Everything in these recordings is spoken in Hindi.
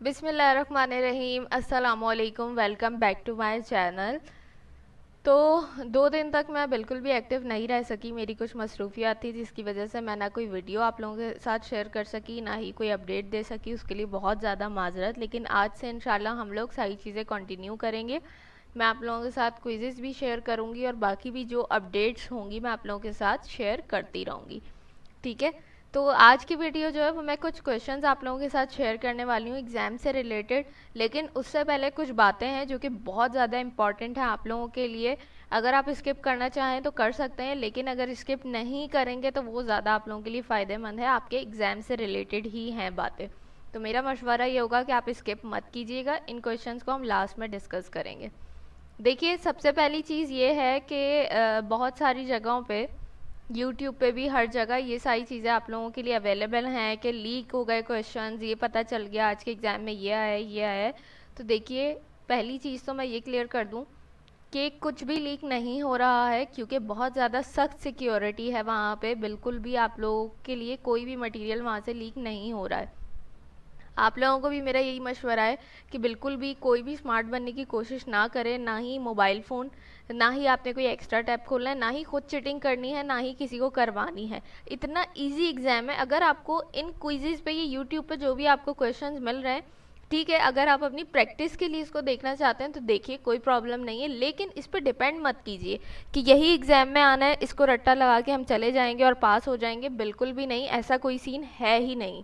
बिस्मिल्लाहिर्रहमानिर्रहीम, अस्सलामुअलैकुम। Welcome back to my channel. तो 2 दिन तक मैं बिल्कुल भी एक्टिव नहीं रह सकी। मेरी कुछ मसरूफियात थी जिसकी वजह से मैं ना कोई वीडियो आप लोगों के साथ शेयर कर सकी, ना ही कोई अपडेट दे सकी। उसके लिए बहुत ज़्यादा माजरत। लेकिन आज से इंशाल्लाह हम लोग सारी चीज़ें कंटिन्यू करेंगे। मैं आप लोगों के साथ क्विज़ेस भी शेयर करूँगी और बाकी भी जो अपडेट्स होंगी मैं आप लोगों के साथ शेयर करती रहूँगी। ठीक है। तो आज की वीडियो जो है वो मैं कुछ क्वेश्चंस आप लोगों के साथ शेयर करने वाली हूँ एग्ज़ाम से रिलेटेड। लेकिन उससे पहले कुछ बातें हैं जो कि बहुत ज़्यादा इंपॉर्टेंट है आप लोगों के लिए। अगर आप स्किप करना चाहें तो कर सकते हैं, लेकिन अगर स्किप नहीं करेंगे तो वो ज़्यादा आप लोगों के लिए फ़ायदेमंद है, आपके एग्ज़ाम से रिलेटेड ही हैं बातें। तो मेरा मशवरा ये होगा कि आप स्किप मत कीजिएगा। इन क्वेश्चंस को हम लास्ट में डिस्कस करेंगे। देखिए, सबसे पहली चीज़ ये है कि बहुत सारी जगहों पे, यूट्यूब पे भी हर जगह ये सारी चीज़ें आप लोगों के लिए अवेलेबल हैं कि लीक हो गए क्वेश्चंस, ये पता चल गया आज के एग्ज़ाम में ये आया ये आया। तो देखिए, पहली चीज़ तो मैं ये क्लियर कर दूं कि कुछ भी लीक नहीं हो रहा है, क्योंकि बहुत ज़्यादा सख्त सिक्योरिटी है वहाँ पे। बिल्कुल भी आप लोगों के लिए कोई भी मटेरियल वहाँ से लीक नहीं हो रहा है। आप लोगों को भी मेरा यही मशवरा है कि बिल्कुल भी कोई भी स्मार्ट बनने की कोशिश ना करें, ना ही मोबाइल फ़ोन, ना ही आपने कोई एक्स्ट्रा टैब खोलना है, ना ही खुद चीटिंग करनी है, ना ही किसी को करवानी है। इतना इजी एग्ज़ाम है। अगर आपको इन क्विज़ेज़ पे, ये यूट्यूब पे जो भी आपको क्वेश्चंस मिल रहे हैं, ठीक है, अगर आप अपनी प्रैक्टिस के लिए इसको देखना चाहते हैं तो देखिए, कोई प्रॉब्लम नहीं है। लेकिन इस पर डिपेंड मत कीजिए कि यही एग्ज़ाम में आना है, इसको रट्टा लगा के हम चले जाएंगे और पास हो जाएंगे। बिल्कुल भी नहीं, ऐसा कोई सीन है ही नहीं।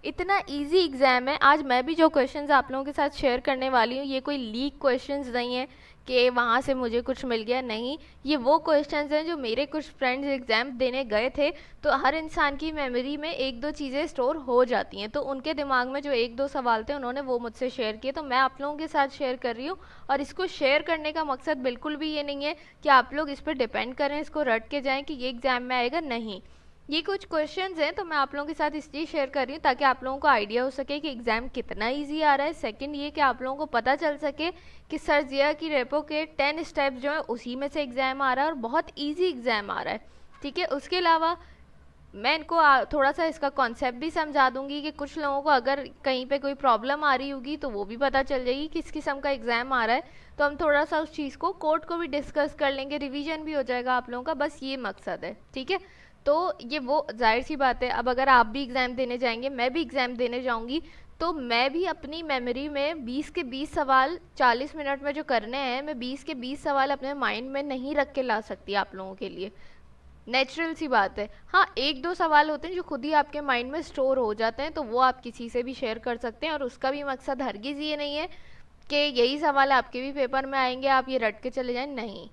इतना इजी एग्ज़ाम है। आज मैं भी जो क्वेश्चंस आप लोगों के साथ शेयर करने वाली हूँ, ये कोई लीक क्वेश्चंस नहीं है कि वहाँ से मुझे कुछ मिल गया, नहीं। ये वो क्वेश्चंस हैं जो मेरे कुछ फ्रेंड्स एग्ज़ाम देने गए थे। तो हर इंसान की मेमोरी में एक दो चीज़ें स्टोर हो जाती हैं, तो उनके दिमाग में जो एक दो सवाल थे उन्होंने वो मुझसे शेयर किए, तो मैं आप लोगों के साथ शेयर कर रही हूँ। और इसको शेयर करने का मकसद बिल्कुल भी ये नहीं है कि आप लोग इस पर डिपेंड करें, इसको रट के जाएँ कि ये एग्ज़ाम में आएगा, नहीं। ये कुछ क्वेश्चंस हैं तो मैं आप लोगों के साथ इसलिए शेयर कर रही हूँ ताकि आप लोगों को आइडिया हो सके कि एग्ज़ाम कितना इजी आ रहा है। सेकंड ये कि आप लोगों को पता चल सके कि सर जिया की रेपो के 10 स्टेप्स जो है उसी में से एग्ज़ाम आ रहा है और बहुत इजी एग्ज़ाम आ रहा है। ठीक है। उसके अलावा मैं इनको थोड़ा सा इसका कॉन्सेप्ट भी समझा दूंगी कि कुछ लोगों को अगर कहीं पे कोई प्रॉब्लम आ रही होगी तो वो भी पता चल जाएगी किस किस्म का एग्ज़ाम आ रहा है। तो हम थोड़ा सा उस चीज़ को, कोड को भी डिस्कस कर लेंगे, रिवीजन भी हो जाएगा आप लोगों का, बस ये मकसद है। ठीक है। तो ये वो जाहिर सी बात है, अब अगर आप भी एग्ज़ाम देने जाएंगे, मैं भी एग्ज़ाम देने जाऊंगी, तो मैं भी अपनी मेमोरी में 20 के 20 सवाल 40 मिनट में जो करने हैं, मैं 20 के 20 सवाल अपने माइंड में नहीं रख के ला सकती आप लोगों के लिए। नेचुरल सी बात है। हाँ, एक दो सवाल होते हैं जो खुद ही आपके माइंड में स्टोर हो जाते हैं, तो वो आप किसी से भी शेयर कर सकते हैं। और उसका भी मकसद हरगिज़ ये नहीं है कि यही सवाल आपके भी पेपर में आएंगे, आप ये रट के चले जाएं, नहीं।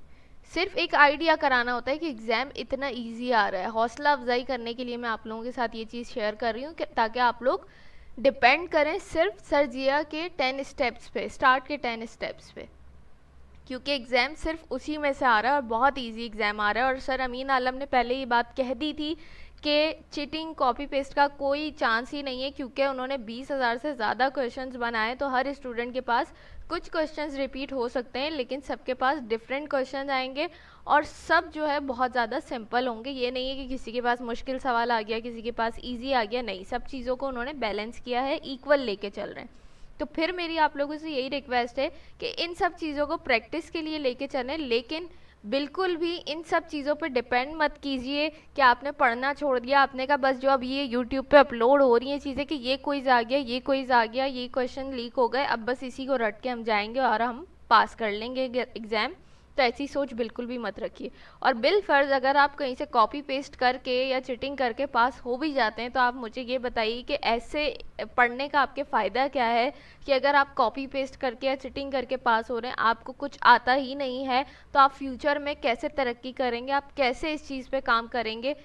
सिर्फ एक आइडिया कराना होता है कि एग्ज़ाम इतना इजी आ रहा है। हौसला अफजाई करने के लिए मैं आप लोगों के साथ ये चीज़ शेयर कर रही हूँ ताकि आप लोग डिपेंड करें सिर्फ सरजिया के 10 स्टेप्स पे, स्टार्ट के 10 स्टेप्स पे, क्योंकि एग्ज़ाम सिर्फ उसी में से आ रहा है और बहुत इजी एग्ज़ाम आ रहा है। और सर अमीन आलम ने पहले ये बात कह दी थी कि चीटिंग कॉपी पेस्ट का कोई चांस ही नहीं है, क्योंकि उन्होंने 20,000 से ज़्यादा क्वेश्चंस बनाए। तो हर स्टूडेंट के पास कुछ क्वेश्चंस रिपीट हो सकते हैं, लेकिन सबके पास डिफरेंट क्वेश्चन आएंगे और सब जो है बहुत ज़्यादा सिंपल होंगे। ये नहीं है कि किसी के पास मुश्किल सवाल आ गया, किसी के पास ईजी आ गया, नहीं। सब चीज़ों को उन्होंने बैलेंस किया है, इक्वल लेके चल रहे हैं। तो फिर मेरी आप लोगों से यही रिक्वेस्ट है कि इन सब चीज़ों को प्रैक्टिस के लिए लेके चलें, लेकिन बिल्कुल भी इन सब चीज़ों पे डिपेंड मत कीजिए कि आपने पढ़ना छोड़ दिया, आपने कहा बस जो अब ये यूट्यूब पे अपलोड हो रही हैं चीज़ें कि ये क्विज आ गया, ये क्विज आ गया, ये क्वेश्चन लीक हो गए, अब बस इसी को रट के हम जाएंगे और हम पास कर लेंगे एग्ज़ाम। तो ऐसी सोच बिल्कुल भी मत रखिए। और बिल फर्ज अगर आप कहीं से कॉपी पेस्ट करके या चिटिंग करके पास हो भी जाते हैं, तो आप मुझे ये बताइए कि ऐसे पढ़ने का आपके फ़ायदा क्या है कि अगर आप कॉपी पेस्ट करके या चिटिंग करके पास हो रहे हैं, आपको कुछ आता ही नहीं है, तो आप फ्यूचर में कैसे तरक्की करेंगे, आप कैसे इस चीज़ पे काम करेंगे।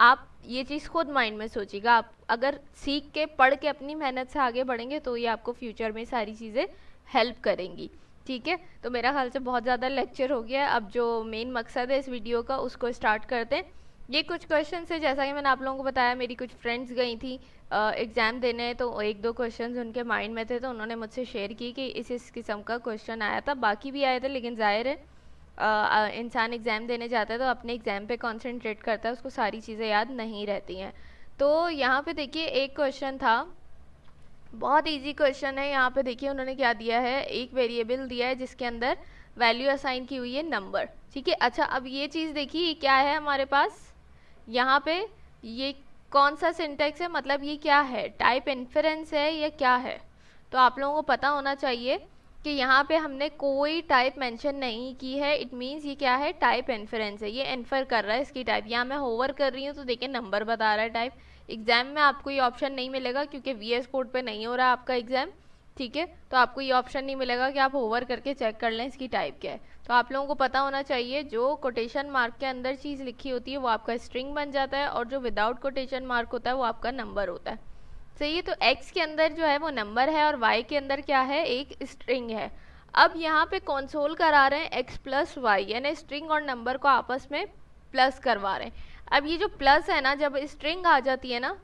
आप ये चीज़ खुद माइंड में सोचिएगा। आप अगर सीख के पढ़ के अपनी मेहनत से आगे बढ़ेंगे तो ये आपको फ्यूचर में सारी चीज़ें हेल्प करेंगी। ठीक है। तो मेरा ख्याल से बहुत ज़्यादा लेक्चर हो गया है। अब जो मेन मकसद है इस वीडियो का उसको स्टार्ट करते हैं। ये कुछ क्वेश्चन है, जैसा कि मैंने आप लोगों को बताया, मेरी कुछ फ्रेंड्स गई थी एग्ज़ाम देने, तो एक दो क्वेश्चंस उनके माइंड में थे तो उन्होंने मुझसे शेयर की कि इस किस्म का क्वेश्चन आया था। बाकी भी आए थे, लेकिन ज़ाहिर है इंसान एग्ज़ाम देने जाता है तो अपने एग्ज़ाम पे कंसंट्रेट करता है, उसको सारी चीज़ें याद नहीं रहती हैं। तो यहाँ पे देखिए एक क्वेश्चन था बहुत इजी क्वेश्चन है। यहाँ पे देखिए उन्होंने क्या दिया है, एक वेरिएबल दिया है जिसके अंदर वैल्यू असाइन की हुई है नंबर, ठीक है। अच्छा अब ये चीज़ देखिए क्या है हमारे पास, यहाँ पे ये कौन सा सिंटेक्स है, मतलब ये क्या है, टाइप इन्फेरेंस है या क्या है। तो आप लोगों को पता होना चाहिए कि यहाँ पे हमने कोई टाइप मेंशन नहीं की है, इट मीन्स ये क्या है, टाइप इन्फेरेंस है, ये इन्फर कर रहा है इसकी टाइप। यहाँ मैं होवर कर रही हूँ तो देखिए नंबर बता रहा है टाइप। एग्जाम में आपको ये ऑप्शन नहीं मिलेगा क्योंकि वीएस कोड पे नहीं हो रहा है आपका एग्जाम, ठीक है। तो आपको ये ऑप्शन नहीं मिलेगा कि आप होवर करके चेक कर लें इसकी टाइप क्या है। तो आप लोगों को पता होना चाहिए जो कोटेशन मार्क के अंदर चीज़ लिखी होती है वो आपका स्ट्रिंग बन जाता है, और जो विदाउट कोटेशन मार्क होता है वो आपका नंबर होता है, सही है। तो x के अंदर जो है वो नंबर है और y के अंदर क्या है, एक स्ट्रिंग है। अब यहाँ पे कंसोल करा रहे हैं x प्लस वाई, यानी स्ट्रिंग और नंबर को आपस में प्लस करवा रहे हैं। अब ये जो प्लस है ना, जब स्ट्रिंग आ जाती है ना,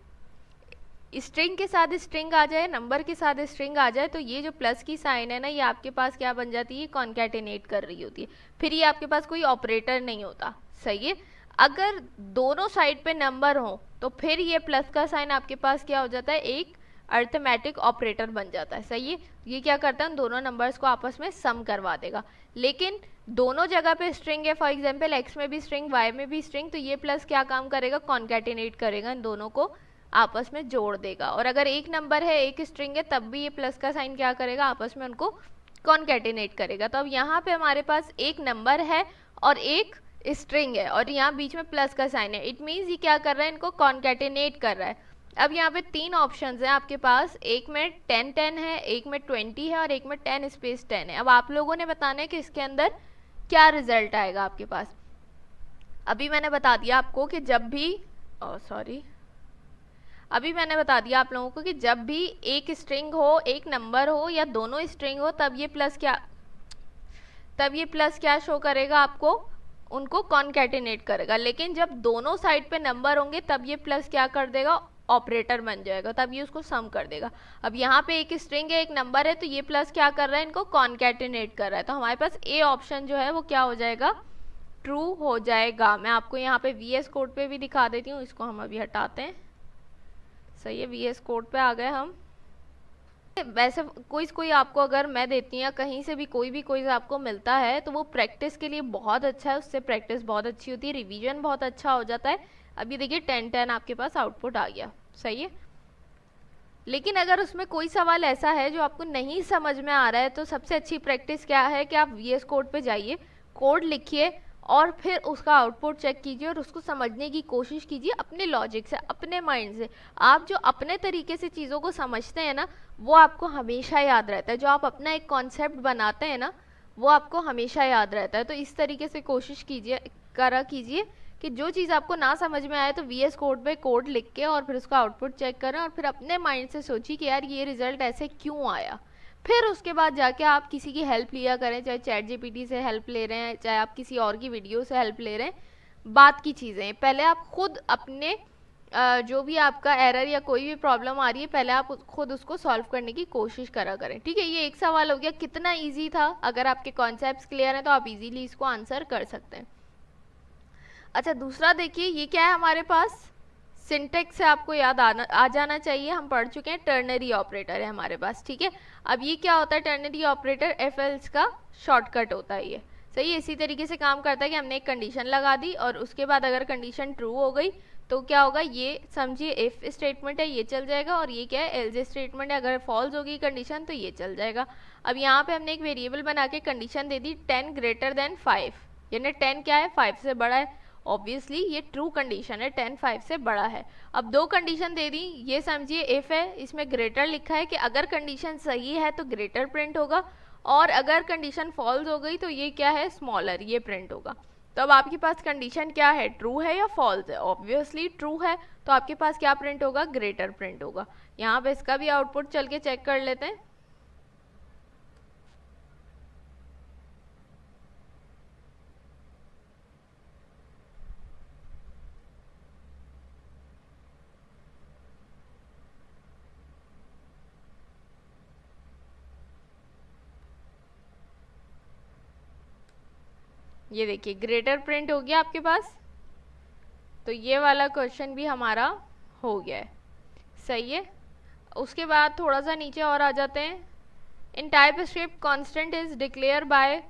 स्ट्रिंग के साथ स्ट्रिंग आ जाए, नंबर के साथ स्ट्रिंग आ जाए, तो ये जो प्लस की साइन है ना, ये आपके पास क्या बन जाती है, कॉन्कैटिनेट कर रही होती है, फिर ये आपके पास कोई ऑपरेटर नहीं होता, सही है। अगर दोनों साइड पे नंबर हो तो फिर ये प्लस का साइन आपके पास क्या हो जाता है, एक अर्थमेटिक ऑपरेटर बन जाता है, सही है। ये क्या करता है, दोनों नंबर्स को आपस में सम करवा देगा। लेकिन दोनों जगह पे स्ट्रिंग है, फॉर एग्जांपल x में भी स्ट्रिंग, y में भी स्ट्रिंग, तो ये प्लस क्या काम करेगा, कॉन्कैटिनेट करेगा, इन दोनों को आपस में जोड़ देगा। और अगर एक नंबर है एक स्ट्रिंग है तब भी ये प्लस का साइन क्या करेगा, आपस में उनको कॉन्कैटिनेट करेगा। तो अब यहाँ पे हमारे पास एक नंबर है और एक स्ट्रिंग है और यहाँ बीच में प्लस का साइन है, इट मीन्स ये क्या कर रहा है, इनको कॉन्कैटिनेट कर रहा है। अब यहाँ पे तीन ऑप्शंस हैं आपके पास, एक में 10 है, एक में 20 है और एक में 10 स्पेस 10 है। अब आप लोगों ने बताना है कि इसके अंदर क्या रिजल्ट आएगा आपके पास। अभी मैंने बता दिया आपको कि जब भी अभी मैंने बता दिया आप लोगों को कि जब भी एक स्ट्रिंग हो, एक नंबर हो या दोनों स्ट्रिंग हो, तब ये प्लस क्या शो करेगा आपको, उनको कॉन्कैटिनेट करेगा। लेकिन जब दोनों साइड पे नंबर होंगे तब ये प्लस क्या कर देगा, ऑपरेटर बन जाएगा, तब ये उसको सम कर देगा। अब यहाँ पे एक स्ट्रिंग है एक नंबर है, तो ये प्लस क्या कर रहा है, इनको कॉन्कैटिनेट कर रहा है। तो हमारे पास ए ऑप्शन जो है वो क्या हो जाएगा, ट्रू हो जाएगा। मैं आपको यहाँ पे वीएस कोड पे भी दिखा देती हूँ, इसको हम अभी हटाते हैं, सही है। वीएस कोड पे आ गए हम। वैसे कोई आपको अगर मैं देती हूँ या कहीं से भी कोई भी क्विज आपको मिलता है तो वो प्रैक्टिस के लिए बहुत अच्छा है, उससे प्रैक्टिस बहुत अच्छी होती है, रिवीजन बहुत अच्छा हो जाता है। अभी देखिए 10-10 आपके पास आउटपुट आ गया, सही है। लेकिन अगर उसमें कोई सवाल ऐसा है जो आपको नहीं समझ में आ रहा है तो सबसे अच्छी प्रैक्टिस क्या है कि आप वीएस कोड पे जाइए, कोड लिखिए और फिर उसका आउटपुट चेक कीजिए और उसको समझने की कोशिश कीजिए अपने लॉजिक से, अपने माइंड से। आप जो अपने तरीके से चीज़ों को समझते हैं ना, वो आपको हमेशा याद रहता है। जो आप अपना एक कॉन्सेप्ट बनाते हैं ना, वो आपको हमेशा याद रहता है। तो इस तरीके से कोशिश कीजिए कि जो चीज़ आपको ना समझ में आए तो वीएस कोड पे कोड लिख के और फिर उसका आउटपुट चेक करें और फिर अपने माइंड से सोचिए कि यार ये रिजल्ट ऐसे क्यों आया। फिर उसके बाद जाके आप किसी की हेल्प लिया करें, चाहे चैट जीपीटी से हेल्प ले रहे हैं, चाहे आप किसी और की वीडियो से हेल्प ले रहे हैं, बात की चीज़ें। पहले आप खुद अपने जो भी आपका एरर या कोई भी प्रॉब्लम आ रही है, पहले आप खुद उसको सॉल्व करने की कोशिश करा करें, ठीक है। ये एक सवाल हो गया, कितना ईजी था। अगर आपके कॉन्सेप्ट्स क्लियर हैं तो आप इजीली इसको आंसर कर सकते हैं। अच्छा दूसरा देखिए, ये क्या है हमारे पास, सिंटेक्स से आपको याद आ जाना चाहिए, हम पढ़ चुके हैं, टर्नरी ऑपरेटर है हमारे पास, ठीक है। अब ये क्या होता है, टर्नरी ऑपरेटर एफ एल्स का शॉर्टकट होता है ये, सही है। इसी तरीके से काम करता है कि हमने एक कंडीशन लगा दी और उसके बाद अगर कंडीशन ट्रू हो गई तो क्या होगा, ये समझिए इफ स्टेटमेंट है, ये चल जाएगा। और ये क्या है, एल्स स्टेटमेंट है, अगर फॉल्स होगी कंडीशन तो ये चल जाएगा। अब यहाँ पे हमने एक वेरिएबल बना के कंडीशन दे दी 10 ग्रेटर देन 5, यानी 10 क्या है, 5 से बड़ा है। ऑब्वियसली ये ट्रू कंडीशन है, 10 5 से बड़ा है। अब दो कंडीशन दे दी, ये समझिए इफ है, इसमें ग्रेटर लिखा है कि अगर कंडीशन सही है तो ग्रेटर प्रिंट होगा और अगर कंडीशन फॉल्स हो गई तो ये क्या है, स्मॉलर, ये प्रिंट होगा। तो अब आपके पास कंडीशन क्या है, ट्रू है या फॉल्स है, ऑब्वियसली ट्रू है, तो आपके पास क्या प्रिंट होगा, ग्रेटर प्रिंट होगा। यहाँ पे इसका भी आउटपुट चल के चेक कर लेते हैं। ये देखिए ग्रेटर प्रिंट हो गया आपके पास, तो ये वाला क्वेश्चन भी हमारा हो गया है, सही है। उसके बाद थोड़ा सा नीचे और आ जाते हैं। In TypeScript constant is declare by,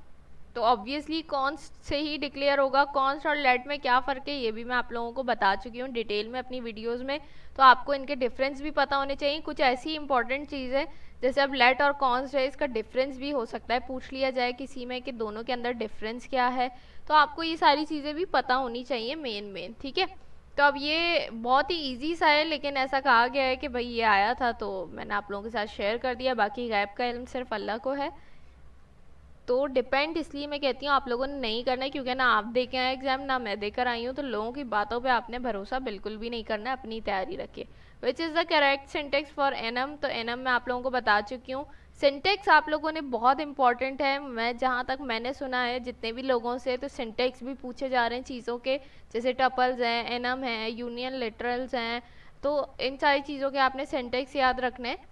तो ऑब्वियसली कॉन्स्ट से ही डिक्लेयर होगा। कॉन्स्ट और लेट में क्या फ़र्क है ये भी मैं आप लोगों को बता चुकी हूँ डिटेल में अपनी वीडियोस में, तो आपको इनके डिफरेंस भी पता होने चाहिए। कुछ ऐसी इंपॉर्टेंट चीज़ है जैसे अब लेट और कॉन्स्ट है, इसका डिफरेंस भी हो सकता है पूछ लिया जाए किसी में कि दोनों के अंदर डिफरेंस क्या है, तो आपको ये सारी चीज़ें भी पता होनी चाहिए मेन। ठीक है, तो अब ये बहुत ही इजी सा है, लेकिन ऐसा कहा गया है कि भाई ये आया था तो मैंने आप लोगों के साथ शेयर कर दिया। बाकी गैब का इल्म सिर्फ अल्लाह को है, तो डिपेंड इसलिए मैं कहती हूँ आप लोगों ने नहीं करना है, क्योंकि ना आप दे के आए एग्जाम ना मैं देकर आई हूँ, तो लोगों की बातों पे आपने भरोसा बिल्कुल भी नहीं करना है, अपनी तैयारी रखिए। Which is the correct syntax for enum, तो एनम मैं आप लोगों को बता चुकी हूँ। सिंटेक्स आप लोगों ने बहुत इंपॉर्टेंट है, मैं जहाँ तक मैंने सुना है जितने भी लोगों से, तो सिंटेक्स भी पूछे जा रहे हैं चीज़ों के, जैसे टपल्स हैं, एनम है, यूनियन लिटरल्स हैं, तो इन सारी चीज़ों के आपने सिंटेक्स याद रखने हैं।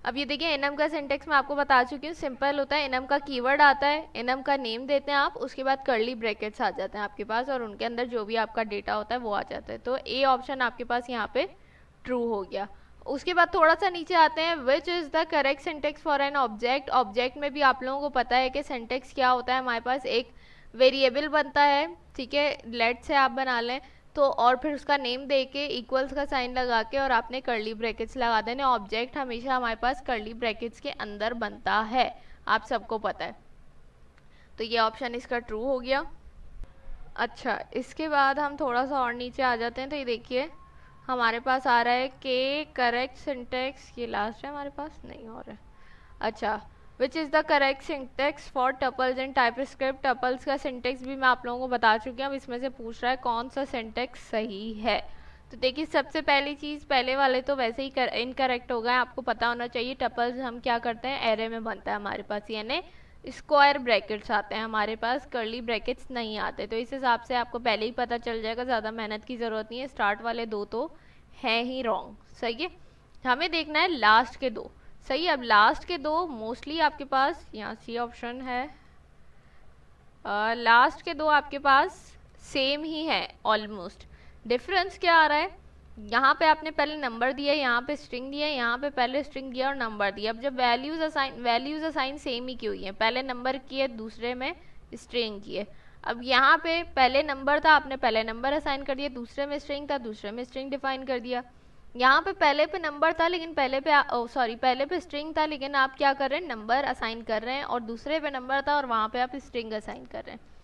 अब ये देखिए एनम का सिंटेक्स मैं आपको बता चुकी हूँ, सिंपल होता है। एनम का कीवर्ड आता है, एनम का नेम देते हैं आप, उसके बाद कर्ली ब्रैकेट्स आ जाते हैं आपके पास, और उनके अंदर जो भी आपका डेटा होता है वो आ जाता है। तो ए ऑप्शन आपके पास यहाँ पे ट्रू हो गया। उसके बाद थोड़ा सा नीचे आते हैं, which is the correct syntax for an object. Object में भी आप लोगों को पता है कि सिंटेक्स क्या होता है। हमारे पास एक वेरिएबल बनता है, ठीक है, लेट से आप बना लें तो, और फिर उसका नेम दे के इक्वल्स का साइन लगा के और आपने कर्ली ब्रैकेट्स लगा देने। ऑब्जेक्ट हमेशा हमारे पास कर्ली ब्रैकेट्स के अंदर बनता है, आप सबको पता है, तो ये ऑप्शन इसका ट्रू हो गया। अच्छा, इसके बाद हम थोड़ा सा और नीचे आ जाते हैं, तो ये देखिए हमारे पास आ रहा है के करेक्ट सिंटेक्स, ये लास्ट है हमारे पास, नहीं हो रहा है। अच्छा, which is the correct syntax for tuples in TypeScript. Tuples का सिंटेक्स भी मैं आप लोगों को बता चुकी हूँ, अब इसमें से पूछ रहा है कौन सा सिंटेक्स सही है। तो देखिए सबसे पहली चीज़, पहले वाले तो वैसे ही इनकरेक्ट हो गए, आपको पता होना चाहिए। टपल्स हम क्या करते हैं, एरे में बनता है हमारे पास, यानी स्क्वायर ब्रैकेट्स आते हैं हमारे पास, कर्ली ब्रैकेट्स नहीं आते। तो इस हिसाब से आपको पहले ही पता चल जाएगा, ज़्यादा मेहनत की ज़रूरत नहीं है। स्टार्ट वाले दो तो हैं ही रॉन्ग, सही है। हमें देखना है लास्ट के दो, सही। अब लास्ट के दो मोस्टली आपके पास यहाँ सी ऑप्शन है, लास्ट के दो आपके पास सेम ही है ऑलमोस्ट। डिफरेंस क्या आ रहा है, यहाँ पे आपने पहले नंबर दिया, यहाँ पे स्ट्रिंग दिया, यहाँ पे पहले स्ट्रिंग दिया और नंबर दिया। अब जब वैल्यूज असाइन सेम ही की हुई है, पहले नंबर की है दूसरे में स्ट्रिंग की है। अब यहाँ पे पहले नंबर था, आपने पहले नंबर असाइन कर दिया, दूसरे में स्ट्रिंग था, दूसरे में स्ट्रिंग डिफाइन कर दिया। यहाँ पे पहले पे नंबर था लेकिन पहले पे स्ट्रिंग था, लेकिन आप क्या कर रहे हैं, नंबर असाइन कर रहे हैं, और दूसरे पे नंबर था और वहाँ पे आप स्ट्रिंग असाइन कर रहे हैं।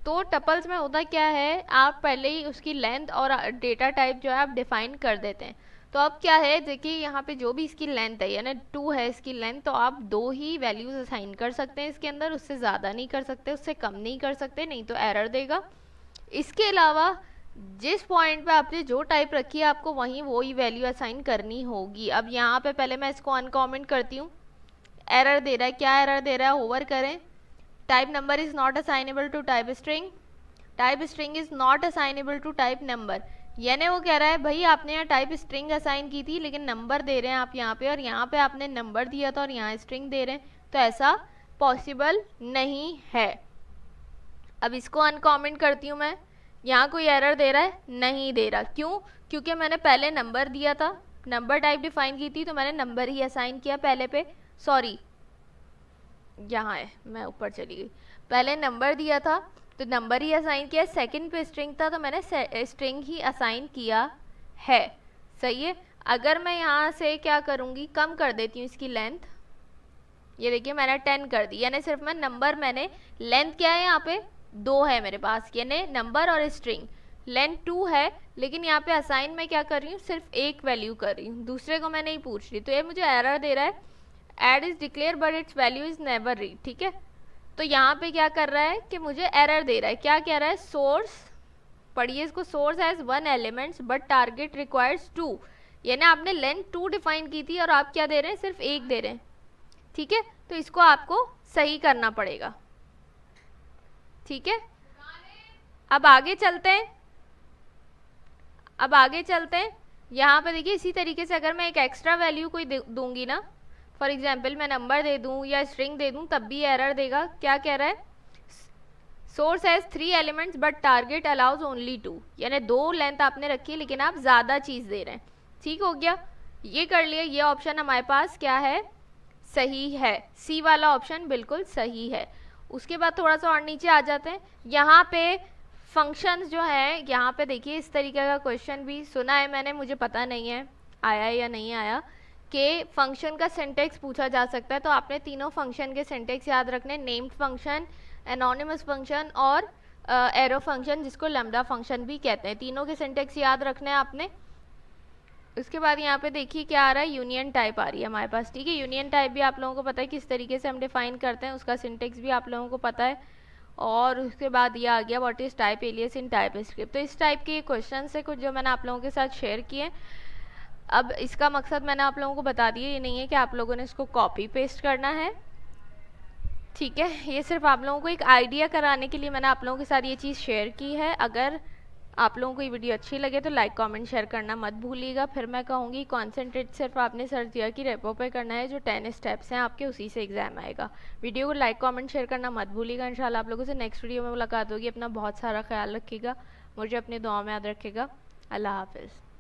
तो टपल्स में होता क्या है, आप पहले ही उसकी लेंथ और डेटा टाइप जो है आप डिफाइन कर देते हैं। तो अब क्या है, देखिए यहाँ पे जो भी इसकी लेंथ है, यानी 2 है इसकी लेंथ, तो आप 2 ही वैल्यूज असाइन कर सकते हैं इसके अंदर, उससे ज़्यादा नहीं कर सकते, उससे कम नहीं कर सकते, नहीं तो एरर देगा। इसके अलावा जिस पॉइंट पे आपने जो टाइप रखी है आपको वहीं वो ही वैल्यू असाइन करनी होगी। अब यहाँ पे पहले मैं इसको अनकॉमेंट करती हूँ, एरर दे रहा है, क्या एरर दे रहा है, होवर करें, type number is not assignable to type string is not assignable to type number. यानी वो कह रहा है भाई आपने यहाँ टाइप स्ट्रिंग असाइन की थी लेकिन नंबर दे रहे हैं आप यहाँ पे, और यहाँ पे आपने नंबर दिया था और यहाँ स्ट्रिंग दे रहे हैं, तो ऐसा पॉसिबल नहीं है। अब इसको अनकॉमेंट करती हूँ मैं, यहाँ कोई एरर दे रहा है, नहीं दे रहा, क्यों, क्योंकि मैंने पहले नंबर दिया था, नंबर टाइप डिफाइन की थी, तो मैंने नंबर ही असाइन किया पहले पे, सॉरी यहाँ है, मैं ऊपर चली गई, पहले नंबर दिया था तो नंबर ही असाइन किया, सेकंड पे स्ट्रिंग था तो मैंने स्ट्रिंग ही असाइन किया है, सही है। अगर मैं यहाँ से क्या करूँगी, कम कर देती हूँ इसकी लेंथ, ये देखिए मैंने 10 कर दी, यानी सिर्फ मैंने लेंथ क्या है यहाँ पे 2 है मेरे पास, यानी नंबर और स्ट्रिंग, लेंथ 2 है, लेकिन यहाँ पे असाइन मैं क्या कर रही हूँ, सिर्फ एक वैल्यू कर रही हूँ, दूसरे को मैं नहीं पूछ रही, तो ये मुझे एरर दे रहा है, ad is declare but its value is never read, ठीक है। तो यहाँ पे क्या कर रहा है कि मुझे एरर दे रहा है, क्या कह रहा है, सोर्स, पढ़िए इसको, source has 1 elements but target requires 2, यानी आपने लेंथ 2 डिफाइन की थी और आप क्या दे रहे हैं, सिर्फ 1 दे रहे हैं, ठीक है। तो इसको आपको सही करना पड़ेगा, ठीक है। अब आगे चलते हैं, यहाँ पे देखिए इसी तरीके से अगर मैं एक एक्स्ट्रा वैल्यू कोई दूंगी ना, फॉर एग्जाम्पल मैं नंबर दे दूं या स्ट्रिंग दे दूं, तब भी एरर देगा। क्या कह रहा है, source has 3 elements but target allows only 2, यानी 2 लेंथ आपने रखी है लेकिन आप ज़्यादा चीज़ दे रहे हैं, ठीक हो गया। ये कर लिया, ये ऑप्शन हमारे पास क्या है, सही है, सी वाला ऑप्शन बिल्कुल सही है। उसके बाद थोड़ा सा और नीचे आ जाते हैं, यहाँ पे फंक्शंस जो है, यहाँ पे देखिए इस तरीके का क्वेश्चन भी सुना है मैंने, मुझे पता नहीं है आया या नहीं आया, कि फंक्शन का सिंटेक्स पूछा जा सकता है। तो आपने तीनों फंक्शन के सिंटेक्स याद रखने, नेम्ड फंक्शन, एनोनिमस फंक्शन और एरो फंक्शन, जिसको लैम्डा फंक्शन भी कहते हैं। तीनों के सिंटेक्स याद रखने हैं आपने। उसके बाद यहाँ पे देखिए क्या आ रहा है, यूनियन टाइप आ रही है हमारे पास। ठीक है, यूनियन टाइप भी आप लोगों को पता है किस तरीके से हम डिफाइन करते हैं, उसका सिंटेक्स भी आप लोगों को पता है। और उसके बाद ये आ गया what is type alias in TypeScript. तो इस टाइप के क्वेश्चन से कुछ जो मैंने आप लोगों के साथ शेयर किए। अब इसका मकसद मैंने आप लोगों को बता दिया, ये नहीं है कि आप लोगों ने इसको कॉपी पेस्ट करना है। ठीक है, ये सिर्फ आप लोगों को एक आइडिया कराने के लिए मैंने आप लोगों के साथ ये चीज़ शेयर की है। अगर आप लोगों को ये वीडियो अच्छी लगे तो लाइक कमेंट शेयर करना मत भूलिएगा। फिर मैं कहूँगी कॉन्सेंट्रेट सिर्फ आपने सर्च दिया कि रेपो पे करना है, जो 10 स्टेप्स हैं आपके उसी से एग्जाम आएगा। वीडियो को लाइक कमेंट शेयर करना मत भूलिएगा। इंशाल्लाह आप लोगों से नेक्स्ट वीडियो में मुलाकात होगी। अपना बहुत सारा ख्याल रखिएगा, मुझे अपनी दुआ में याद रखिएगा। अल्लाह हाफिज़।